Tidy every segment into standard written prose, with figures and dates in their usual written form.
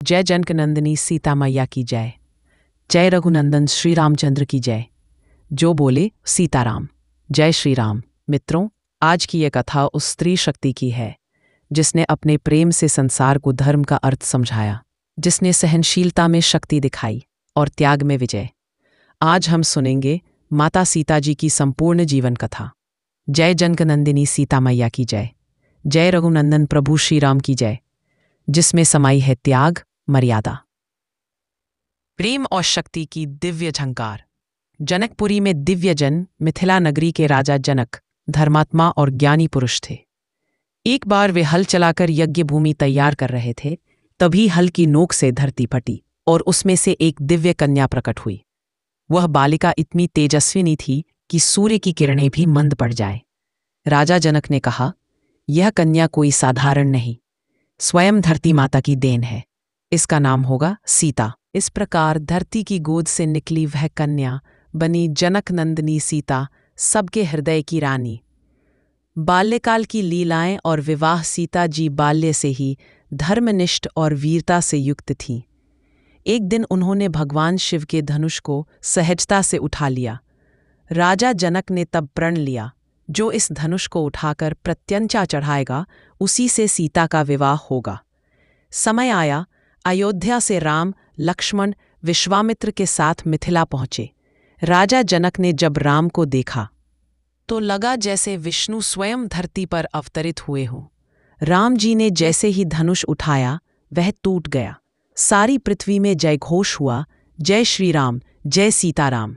जय जनकनंदिनी सीता मैया की जय। जय रघुनंदन श्री रामचंद्र की जय। जो बोले सीताराम। जय श्री राम। मित्रों, आज की यह कथा उस स्त्री शक्ति की है जिसने अपने प्रेम से संसार को धर्म का अर्थ समझाया, जिसने सहनशीलता में शक्ति दिखाई और त्याग में विजय। आज हम सुनेंगे माता सीता जी की संपूर्ण जीवन कथा। जय जनकनंदिनी सीता मैया की जय। जय रघुनंदन प्रभु श्री राम की जय, जिसमें समाई है त्याग, मर्यादा, प्रेम और शक्ति की दिव्य झंकार। जनकपुरी में दिव्य जन मिथिला नगरी के राजा जनक धर्मात्मा और ज्ञानी पुरुष थे। एक बार वे हल चलाकर यज्ञ भूमि तैयार कर रहे थे, तभी हल की नोक से धरती फटी और उसमें से एक दिव्य कन्या प्रकट हुई। वह बालिका इतनी तेजस्विनी थी कि सूर्य की किरणें भी मंद पड़ जाए। राजा जनक ने कहा, यह कन्या कोई साधारण नहीं, स्वयं धरती माता की देन है। इसका नाम होगा सीता। इस प्रकार धरती की गोद से निकली वह कन्या बनी जनक नंदिनी सीता, सबके हृदय की रानी। बाल्यकाल की लीलाएं और विवाह सीता जी बाल्य से ही धर्मनिष्ठ और वीरता से युक्त थीं। एक दिन उन्होंने भगवान शिव के धनुष को सहजता से उठा लिया। राजा जनक ने तब प्रण लिया, जो इस धनुष को उठाकर प्रत्यंचा चढ़ाएगा, उसी से सीता का विवाह होगा। समय आया, अयोध्या से राम, लक्ष्मण, विश्वामित्र के साथ मिथिला पहुंचे। राजा जनक ने जब राम को देखा तो लगा जैसे विष्णु स्वयं धरती पर अवतरित हुए हों। राम जी ने जैसे ही धनुष उठाया, वह टूट गया। सारी पृथ्वी में जयघोष हुआ, जय श्री राम, जय सीताराम।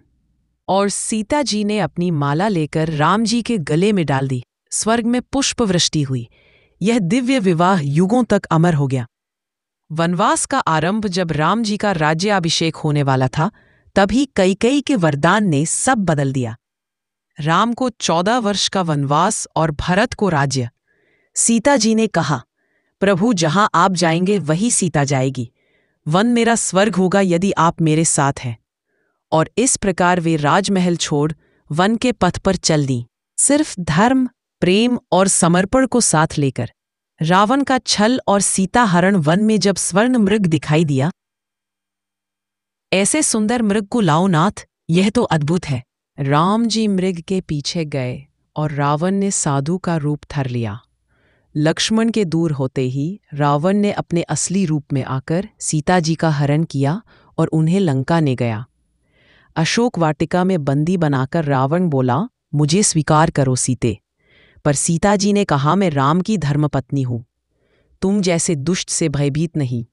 और सीता जी ने अपनी माला लेकर राम जी के गले में डाल दी। स्वर्ग में पुष्प वृष्टि हुई। यह दिव्य विवाह युगों तक अमर हो गया। वनवास का आरंभ जब राम जी का राज्याभिषेक होने वाला था, तभी कैकेयी के वरदान ने सब बदल दिया। राम को 14 वर्ष का वनवास और भरत को राज्य। सीता जी ने कहा, प्रभु जहां आप जाएंगे वही सीता जाएगी। वन मेरा स्वर्ग होगा यदि आप मेरे साथ हैं। और इस प्रकार वे राजमहल छोड़ वन के पथ पर चल दी, सिर्फ धर्म, प्रेम और समर्पण को साथ लेकर। रावण का छल और सीता हरण वन में जब स्वर्ण मृग दिखाई दिया, ऐसे सुंदर मृग को लाओ नाथ, यह तो अद्भुत है। राम जी मृग के पीछे गए और रावण ने साधु का रूप धर लिया। लक्ष्मण के दूर होते ही रावण ने अपने असली रूप में आकर सीता जी का हरण किया और उन्हें लंका ले गया। अशोक वाटिका में बंदी बनाकर रावण बोला, मुझे स्वीकार करो सीते। पर सीता जी ने कहा, मैं राम की धर्मपत्नी हूं, तुम जैसे दुष्ट से भयभीत नहीं।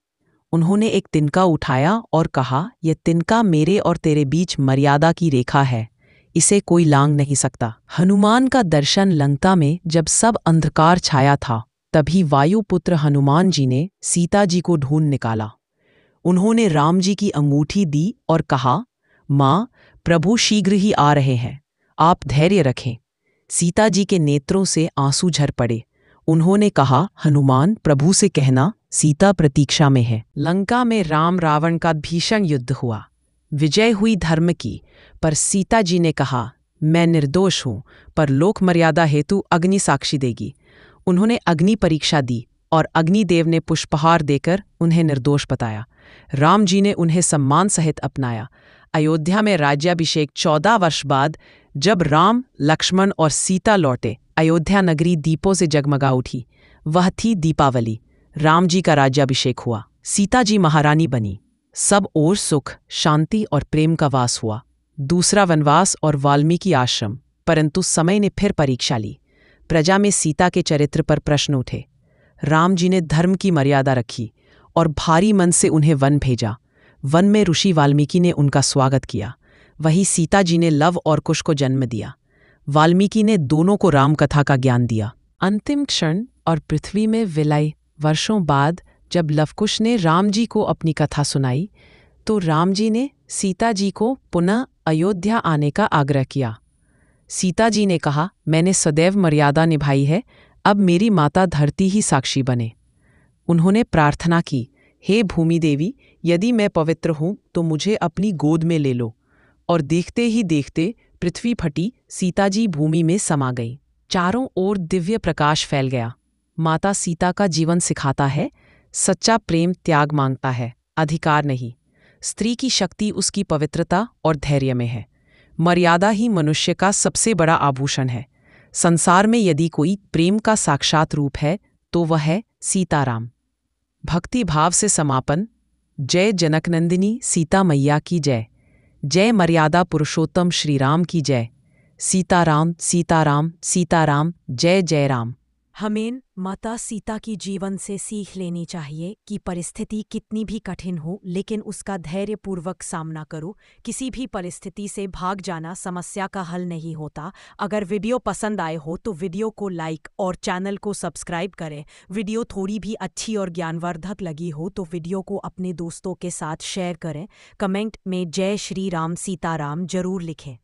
उन्होंने एक तिनका उठाया और कहा, यह तिनका मेरे और तेरे बीच मर्यादा की रेखा है, इसे कोई लांघ नहीं सकता। हनुमान का दर्शन लंका में जब सब अंधकार छाया था, तभी वायुपुत्र हनुमान जी ने सीता जी को ढूंढ निकाला। उन्होंने राम जी की अंगूठी दी और कहा, माँ, प्रभु शीघ्र ही आ रहे हैं, आप धैर्य रखें। सीता जी के नेत्रों से आंसू झर पड़े। उन्होंने कहा, हनुमान, प्रभु से कहना सीता प्रतीक्षा में है। लंका में राम रावण का भीषण युद्ध हुआ। विजय हुई धर्म की, पर सीता जी ने कहा, मैं निर्दोष हूं, पर लोक मर्यादा हेतु अग्नि साक्षी देगी। उन्होंने अग्नि परीक्षा दी और अग्निदेव ने पुष्पहार देकर उन्हें निर्दोष बताया। राम जी ने उन्हें सम्मान सहित अपनाया। अयोध्या में राज्याभिषेक 14 वर्ष बाद जब राम, लक्ष्मण और सीता लौटे, अयोध्या नगरी दीपों से जगमगा उठी। वह थी दीपावली। राम जी का राज्याभिषेक हुआ, सीता जी महारानी बनी। सब ओर सुख, शांति और प्रेम का वास हुआ। दूसरा वनवास और वाल्मीकि आश्रम। परंतु समय ने फिर परीक्षा ली। प्रजा में सीता के चरित्र पर प्रश्न उठे। राम जी ने धर्म की मर्यादा रखी और भारी मन से उन्हें वन भेजा। वन में ऋषि वाल्मीकि ने उनका स्वागत किया। वही सीता जी ने लव और कुश को जन्म दिया। वाल्मीकि ने दोनों को राम कथा का ज्ञान दिया। अंतिम क्षण और पृथ्वी में विलय वर्षों बाद जब लवकुश ने राम जी को अपनी कथा सुनाई, तो राम जी ने सीता जी को पुनः अयोध्या आने का आग्रह किया। सीता जी ने कहा, मैंने सदैव मर्यादा निभाई है, अब मेरी माता धरती ही साक्षी बने। उन्होंने प्रार्थना की, हे भूमि देवी, यदि मैं पवित्र हूं तो मुझे अपनी गोद में ले लो। और देखते ही देखते पृथ्वी फटी, सीता जी भूमि में समा गई। चारों ओर दिव्य प्रकाश फैल गया। माता सीता का जीवन सिखाता है, सच्चा प्रेम त्याग मांगता है, अधिकार नहीं। स्त्री की शक्ति उसकी पवित्रता और धैर्य में है। मर्यादा ही मनुष्य का सबसे बड़ा आभूषण है। संसार में यदि कोई प्रेम का साक्षात रूप है तो वह है सीताराम। भक्ति भाव से समापन। जय जनकनंदिनी सीता मैया की जय। जय मर्यादा पुरुषोत्तम श्री राम की जय। सीताराम सीताराम सीताराम, जय जय राम। हमें माता सीता की जीवन से सीख लेनी चाहिए कि परिस्थिति कितनी भी कठिन हो लेकिन उसका धैर्यपूर्वक सामना करो। किसी भी परिस्थिति से भाग जाना समस्या का हल नहीं होता। अगर वीडियो पसंद आए हो तो वीडियो को लाइक और चैनल को सब्सक्राइब करें। वीडियो थोड़ी भी अच्छी और ज्ञानवर्धक लगी हो तो वीडियो को अपने दोस्तों के साथ शेयर करें। कमेंट में जय श्री राम सीताराम जरूर लिखें।